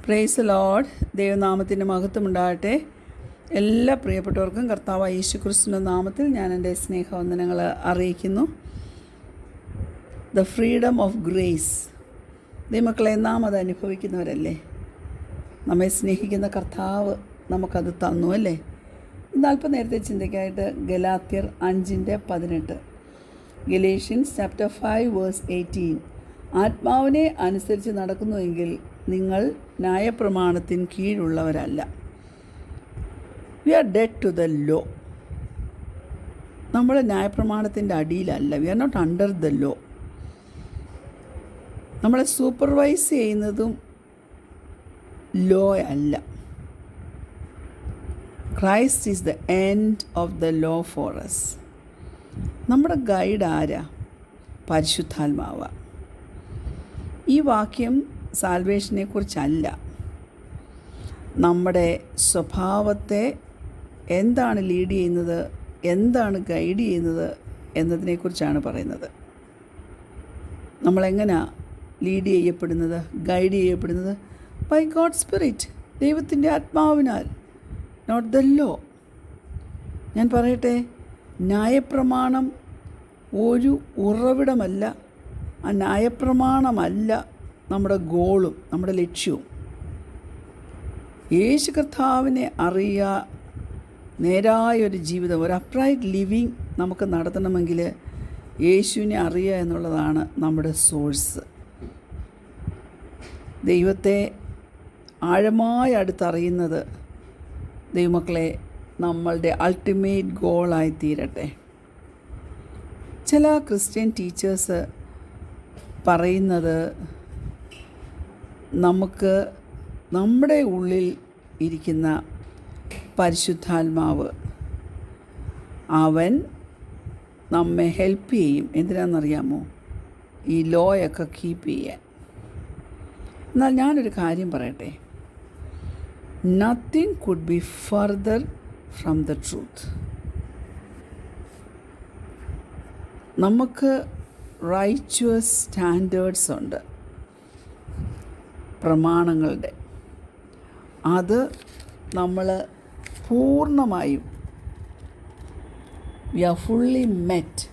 Praise Lord. ദൈവനാമത്തിൻ്റെ മഹത്വമുണ്ടാകട്ടെ. എല്ലാ പ്രിയപ്പെട്ടവർക്കും കർത്താവായ യേശുക്രിസ്തുവിൻ്റെ നാമത്തിൽ ഞാൻ എൻ്റെ സ്നേഹവന്ദനങ്ങൾ അറിയിക്കുന്നു. The freedom of grace. ദൈവമക്കളെ, നാം അത് അനുഭവിക്കുന്നവരല്ലേ. നമ്മെ സ്നേഹിക്കുന്ന കർത്താവ് നമുക്കത് തന്നു അല്ലേ. ഇന്ന് അല്പം നേരത്തെ ചിന്തയ്ക്കായിട്ട് ഗലാത്യർ 5:18, ഗലേഷ്യൻസ് ചാപ്റ്റർ 5:18. ആത്മാവിനെ അനുസരിച്ച് നടക്കുന്നുവെങ്കിൽ നിങ്ങൾ ന്യായപ്രമാണത്തിന് കീഴുള്ളവരല്ല. We are dead to the law. നമ്മൾ ന്യായപ്രമാണത്തിൻ്റെ അടിയിലല്ല. We are not under the law. നമ്മളെ സൂപ്പർവൈസ് ചെയ്യുന്നതും ലോ അല്ല. Christ is the end of the law for us. നമ്മുടെ ഗൈഡ് ആരാ? പരിശുദ്ധാത്മാവ. ഈ വാക്യം സാൽവേഷനെ കുറിച്ചല്ല, നമ്മുടെ സ്വഭാവത്തെ എന്താണ് ലീഡ് ചെയ്യുന്നത്, എന്താണ് ഗൈഡ് ചെയ്യുന്നത് എന്നതിനെക്കുറിച്ചാണ് പറയുന്നത്. നമ്മളെങ്ങനെയാണ് ലീഡ് ചെയ്യപ്പെടുന്നത്, ഗൈഡ് ചെയ്യപ്പെടുന്നത്? ബൈ ഗോഡ് സ്പിരിറ്റ്, ദൈവത്തിൻ്റെ ആത്മാവിനാൽ, നോട്ട് ദ ലോ. ഞാൻ പറയട്ടെ, ന്യായപ്രമാണം ഒരു ഉറവിടമല്ല. ആ ന്യായപ്രമാണമല്ല നമ്മുടെ ഗോളും നമ്മുടെ ലക്ഷ്യവും. യേശു കർത്താവിനെ അറിയുക, നേരായൊരു ജീവിതം, ഒരു അപ്രൈറ്റ് ലിവിങ് നമുക്ക് നടത്തണമെങ്കിൽ യേശുവിനെ അറിയുക എന്നുള്ളതാണ് നമ്മുടെ സോഴ്സ്. ദൈവത്തെ ആഴമായി അടുത്തറിയുന്നത് ദൈവമക്കളെ നമ്മളുടെ അൾട്ടിമേറ്റ് ഗോളായി തീരട്ടെ. ചില ക്രിസ്ത്യൻ ടീച്ചേഴ്സ് പറയുന്നത്, നമുക്ക് നമ്മുടെ ഉള്ളിൽ ഇരിക്കുന്ന പരിശുദ്ധാത്മാവ് അവൻ നമ്മെ ഹെൽപ്പ് ചെയ്യും. എന്തിനാണെന്നറിയാമോ? ഈ ലോയൊക്കെ കീപ്പ് ചെയ്യാൻ. എന്നാൽ ഞാനൊരു കാര്യം പറയട്ടെ, nothing could be further from the truth. നമുക്ക് റൈച്വസ് സ്റ്റാൻഡേർഡ്സ് ഉണ്ട്, പ്രമാണങ്ങളുടെ. അത് നമ്മൾ പൂർണ്ണമായും we are fully met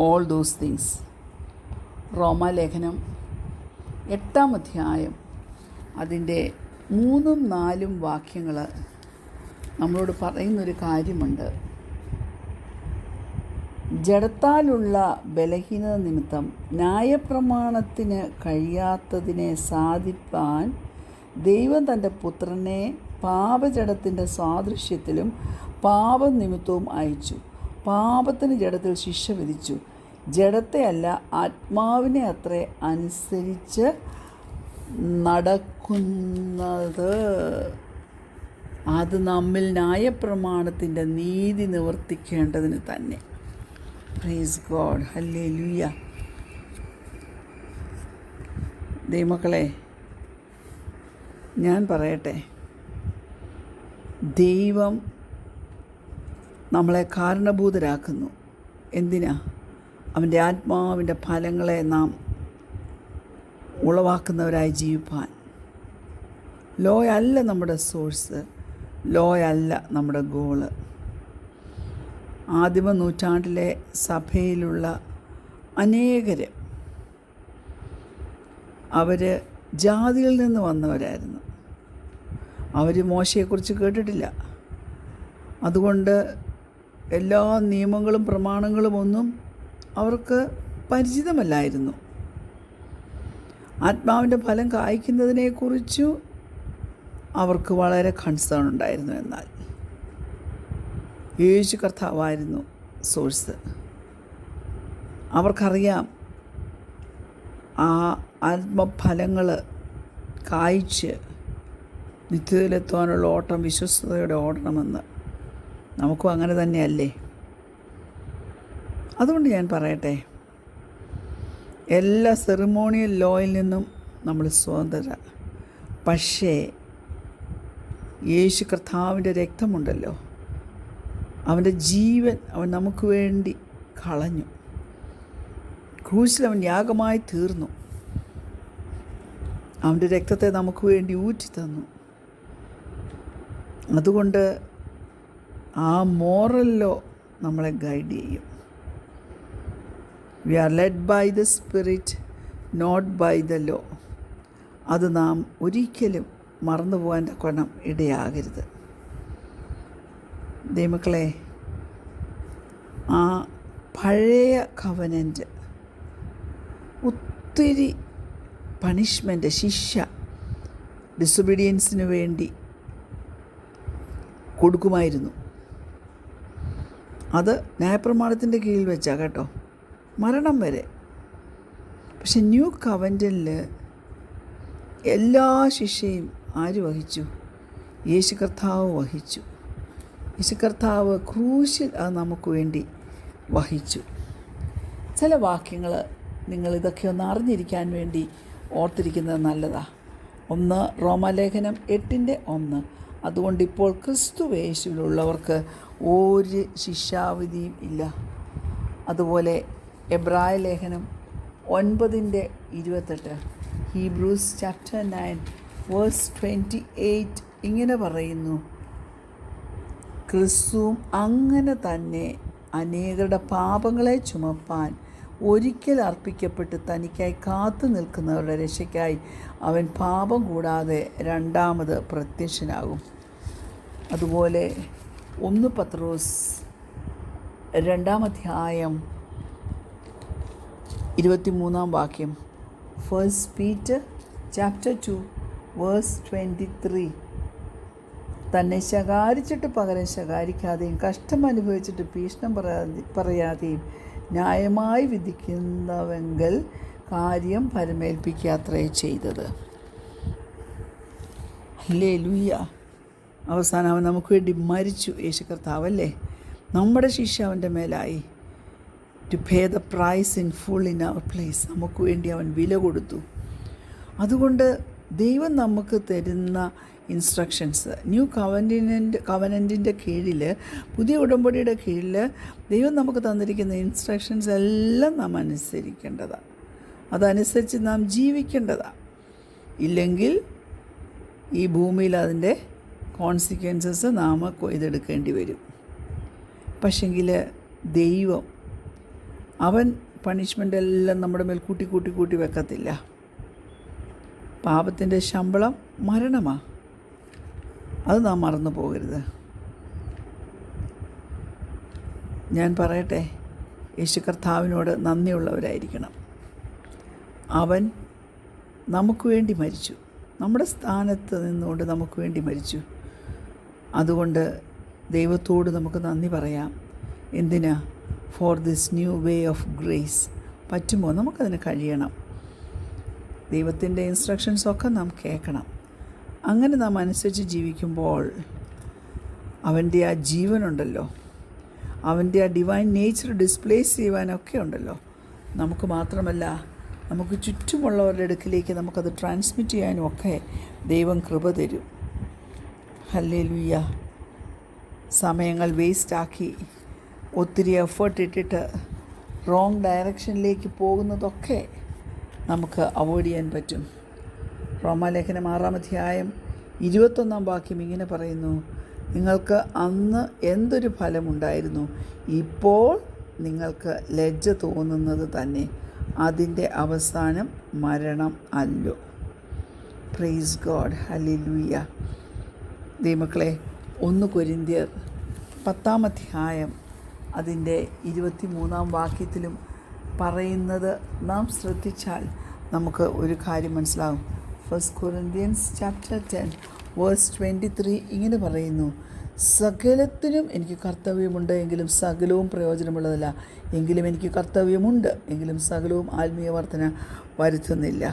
all those things. റോമാലേഖനം 8-ാം അധ്യായം അതിൻ്റെ 3-4 വാക്യങ്ങൾ നമ്മളോട് പറയുന്നൊരു കാര്യമുണ്ട്. ജഡത്താലുള്ള ബലഹീനത നിമിത്തം ന്യായപ്രമാണത്തിന് കഴിയാത്തതിനെ സാധിപ്പാൻ ദൈവം തൻ്റെ പുത്രനെ പാപജഡത്തിൻ്റെ സാദൃശ്യത്തിലും പാപനിമിത്തവും അയച്ചു. പാപത്തിന് ജഡത്തിൽ ശിക്ഷ വിധിച്ചു. ജഡത്തെ അല്ല, ആത്മാവിനെ അത്രേ അനുസരിച്ച് നടക്കുന്നത്. അത് നമ്മിൽ ന്യായപ്രമാണത്തിൻ്റെ നീതി നിവർത്തിക്കേണ്ടതിന് തന്നെ. Praise God, hallelujah. ദൈവമക്കളെ, ഞാൻ പറയട്ടെ, ദൈവം നമ്മളെ കാരണഭൂതരാക്കുന്നു. എന്തിനാ? അവൻ്റെ ആത്മാവിൻ്റെ ഫലങ്ങളെ നാം ഉളവാക്കുന്നവരായി ജീവിപ്പാൻ. ലോയല്ല നമ്മുടെ സോഴ്സ്, ലോയല്ല നമ്മുടെ ഗോള്. ആദിമ നൂറ്റാണ്ടിലെ സഭയിലുള്ള അനേകർ അവർ ജാതിയിൽ നിന്ന് വന്നവരായിരുന്നു. അവർ മോശയെക്കുറിച്ച് കേട്ടിട്ടില്ല. അതുകൊണ്ട് എല്ലാ നിയമങ്ങളും പ്രമാണങ്ങളും ഒന്നും അവർക്ക് പരിചിതമല്ലായിരുന്നു. ആത്മാവിൻ്റെ ഫലം കായ്ക്കുന്നതിനെക്കുറിച്ചു അവർക്ക് വളരെ കൺസേൺ ഉണ്ടായിരുന്നു. എന്നാൽ യേശു കർത്താവായിരുന്നു സോഴ്സ്. അവർക്കറിയാം ആ ആത്മഫലങ്ങൾ കായ്ച്ച് നിത്യതയിലെത്തുവാനുള്ള ഓട്ടം വിശ്വസ്തയോടെ ഓടണമെന്ന്. നമുക്കും അങ്ങനെ തന്നെയല്ലേ? അതുകൊണ്ട് ഞാൻ പറയട്ടെ, എല്ലാ സെറിമോണിയൽ ലോയിൽ നിന്നും നമ്മൾ സ്വതന്ത്രര. പക്ഷേ യേശു കർത്താവിൻ്റെ രക്തമുണ്ടല്ലോ, അവൻ്റെ ജീവൻ അവൻ നമുക്ക് വേണ്ടി കളഞ്ഞു. ക്രൂശിൽ അവൻ യാഗമായി തീർന്നു. അവൻ്റെ രക്തത്തെ നമുക്ക് വേണ്ടി ഊറ്റി തന്നു. അതുകൊണ്ട് ആ മോറൽ ലോ നമ്മളെ ഗൈഡ് ചെയ്യും. We are led by the spirit, not by the law. അത് നാം ഒരിക്കലും മറന്നു പോകാൻ കൊണം ഇടയാകരുത്. ദൈവമക്കളെ, ആ പഴയ കവനൻ്റ് ഒത്തിരി പണിഷ്മെൻ്റ്, ശിക്ഷ ഡിസൊബീഡിയൻസിന് വേണ്ടി കൊടുക്കുമായിരുന്നു. അത് ന്യായപ്രമാണത്തിൻ്റെ കീഴിൽ വെച്ചാൽ കേട്ടോ, മരണം വരെ. പക്ഷെ ന്യൂ കവൻറ്റിൽ എല്ലാ ശിക്ഷയും ആര് വഹിച്ചു? യേശു കർത്താവ് വഹിച്ചു. യേശു കർത്താവ് ക്രൂശിൽ അത് നമുക്ക് വേണ്ടി വഹിച്ചു. ചില വാക്യങ്ങൾ നിങ്ങളിതൊക്കെ ഒന്ന് അറിഞ്ഞിരിക്കാൻ വേണ്ടി ഓർത്തിരിക്കുന്നത് നല്ലതാണ്. 1 റോമാലേഖനം 8:1. അതുകൊണ്ട് ഇപ്പോൾ ക്രിസ്തുവേശുവിലുള്ളവർക്ക് ഒരു ശിക്ഷാവിധിയും ഇല്ല. അതുപോലെ എബ്രായ ലേഖനം 9:28, ഹീബ്രൂസ് ചാപ്റ്റർ 9:28 ഇങ്ങനെ പറയുന്നു: ക്രിസ്തുവും അങ്ങനെ തന്നെ അനേകരുടെ പാപങ്ങളെ ചുമപ്പാൻ ഒരിക്കൽ അർപ്പിക്കപ്പെട്ട് തനിക്കായി കാത്തു നിൽക്കുന്നവരുടെ രക്ഷയ്ക്കായി അവൻ പാപം കൂടാതെ രണ്ടാമത് പ്രത്യക്ഷനാകും. അതുപോലെ 1 പത്രോസ് 2 23 1 Peter chapter 2:23 തന്നെ ശകാരിച്ചിട്ട് പകരം ശകാരിക്കാതെയും കഷ്ടം അനുഭവിച്ചിട്ട് ഭീഷണം പറയാതെയും ന്യായമായി വിധിക്കുന്നവെങ്കിൽ കാര്യം പരമേൽപ്പിക്കാത്രേ ചെയ്തത്. ഹല്ലേലൂയ. അവസാനം അവൻ നമുക്ക് വേണ്ടി മരിച്ചു. യേശു കർത്താവല്ലേ, നമ്മുടെ ശിക്ഷ അവൻ്റെ മേലായി. To pay the price in full in our place. നമുക്ക് വേണ്ടി അവൻ വില കൊടുത്തു. അതുകൊണ്ട് ദൈവം നമുക്ക് തരുന്ന ഇൻസ്ട്രക്ഷൻസ്, ന്യൂ കവനൻറ്റിൻ്റെ കീഴിൽ, പുതിയ ഉടമ്പടിയുടെ കീഴിൽ ദൈവം നമുക്ക് തന്നിരിക്കുന്ന ഇൻസ്ട്രക്ഷൻസ് എല്ലാം നാം അനുസരിക്കേണ്ടതാണ്. അതനുസരിച്ച് നാം ജീവിക്കേണ്ടതാണ്. ഇല്ലെങ്കിൽ ഈ ഭൂമിയിൽ അതിൻ്റെ കോൺസിക്വൻസസ് നാം കൊയ്തെടുക്കേണ്ടി വരും. പക്ഷെങ്കിൽ ദൈവം അവൻ പണിഷ്മെൻ്റ് എല്ലാം നമ്മുടെ മേൽ കൂട്ടി വെക്കത്തില്ല. പാപത്തിൻ്റെ ശമ്പളം മരണമാണ്. അത് നാം മറന്നു പോകരുത്. ഞാൻ പറയട്ടെ, യേശു കർത്താവിനോട് നന്ദിയുള്ളവരായിരിക്കണം. അവൻ നമുക്ക് വേണ്ടി മരിച്ചു. നമ്മുടെ സ്ഥാനത്ത് നിന്നുകൊണ്ട് നമുക്ക് വേണ്ടി മരിച്ചു. അതുകൊണ്ട് ദൈവത്തോട് നമുക്ക് നന്ദി പറയാം. എന്തിനാ? For this new way of grace. പറ്റുമോ? നമുക്കതിന് കഴിയണം. ദൈവത്തിൻ്റെ ഇൻസ്ട്രക്ഷൻസൊക്കെ നാം കേൾക്കണം. അങ്ങനെ നാം അനുസരിച്ച് ജീവിക്കുമ്പോൾ അവൻ്റെ ആ ജീവനുണ്ടല്ലോ, അവൻ്റെ ആ ഡിവൈൻ നേച്ചർ ഡിസ്പ്ലേസ് ചെയ്യുവാനൊക്കെ ഉണ്ടല്ലോ. നമുക്ക് മാത്രമല്ല, നമുക്ക് ചുറ്റുമുള്ളവരുടെ അടുക്കിലേക്ക് നമുക്കത് ട്രാൻസ്മിറ്റ് ചെയ്യാനും ഒക്കെ ദൈവം കൃപ തരും. ഹല്ലേലൂയ. സമയങ്ങൾ വേസ്റ്റാക്കി ഒത്തിരി എഫേർട്ട് ഇട്ടിട്ട് റോങ് ഡയറക്ഷനിലേക്ക് പോകുന്നതൊക്കെ നമുക്ക് അവോയ്ഡ് ചെയ്യാൻ പറ്റും. റോമാലേഖനം 6:21 ഇങ്ങനെ പറയുന്നു: നിങ്ങൾക്ക് അന്ന് എന്തൊരു ഫലമുണ്ടായിരുന്നു, ഇപ്പോൾ നിങ്ങൾക്ക് ലജ്ജ തോന്നുന്നത് തന്നെ. അതിൻ്റെ അവസാനം മരണം അല്ലോ. Praise God. ഹല്ലേലൂയ. ദൈവമക്കളെ, 1 കൊരിന്ത്യർ 10 അതിൻ്റെ 23 പറയുന്നത് നാം ശ്രദ്ധിച്ചാൽ നമുക്ക് ഒരു കാര്യം മനസ്സിലാകും. 1 Corinthians chapter 10:23 ഇങ്ങനെ പറയുന്നു: സകലത്തിനും എനിക്ക് കർത്തവ്യമുണ്ട്, എങ്കിലും സകലവും പ്രയോജനമുള്ളതല്ല. എങ്കിലും എനിക്ക് കർത്തവ്യമുണ്ട്, എങ്കിലും സകലവും ആത്മീയ വർധന വരുത്തുന്നില്ല.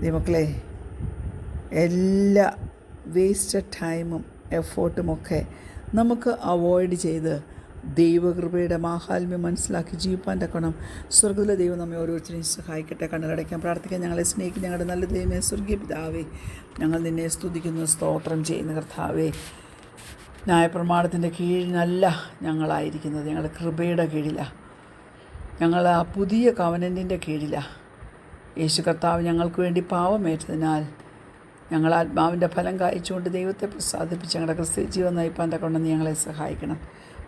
ദൈവമക്കളെ, എല്ലാ വേസ്റ്റഡ് ടൈമും എഫേർട്ടുമൊക്കെ നമുക്ക് അവോയ്ഡ് ചെയ്ത് ദൈവകൃപയുടെ മാഹാത്മ്യം മനസ്സിലാക്കി ജീവിപ്പാൻ തക്കണം. സ്വർഗ്ഗത്തിലെ ദൈവം നമ്മെ ഓരോരുത്തരെയും സഹായിക്കട്ടെ. കണ്ണടയ്ക്കാൻ പ്രാർത്ഥിക്കാൻ. ഞങ്ങളെ സ്നേഹിക്കും ഞങ്ങളുടെ നല്ല ദൈവമേ, സ്വർഗീയ പിതാവേ, ഞങ്ങൾ നിന്നെ സ്തുതിക്കുന്നു, സ്തോത്രം ചെയ്യുന്ന കർത്താവേ. ന്യായപ്രമാണത്തിൻ്റെ കീഴിലല്ല ഞങ്ങളായിരിക്കുന്നത്, ഞങ്ങളുടെ കൃപയുടെ കീഴിലാണ്. ഞങ്ങൾ ആ പുതിയ കവനൻറ്റിൻ്റെ കീഴിലാണ്. യേശു കർത്താവ് ഞങ്ങൾക്ക് വേണ്ടി പാവമേറ്റതിനാൽ ഞങ്ങൾ ആത്മാവിൻ്റെ ഫലം കായ്ച്ചുകൊണ്ട് ദൈവത്തെ പ്രസാദിപ്പിച്ച് ഞങ്ങളുടെ ക്രിസ്ത്യ ജീവൻ നയിപ്പാൻ കൊണ്ടെന്ന് ഞങ്ങളെ സഹായിക്കണം.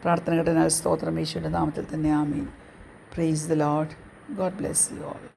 പ്രാർത്ഥന കേട്ടതിനാൽ സ്തോത്രം. യേശുവിൻ്റെ നാമത്തിൽ തന്നെ ആമീൻ. Praise the Lord. God bless you all.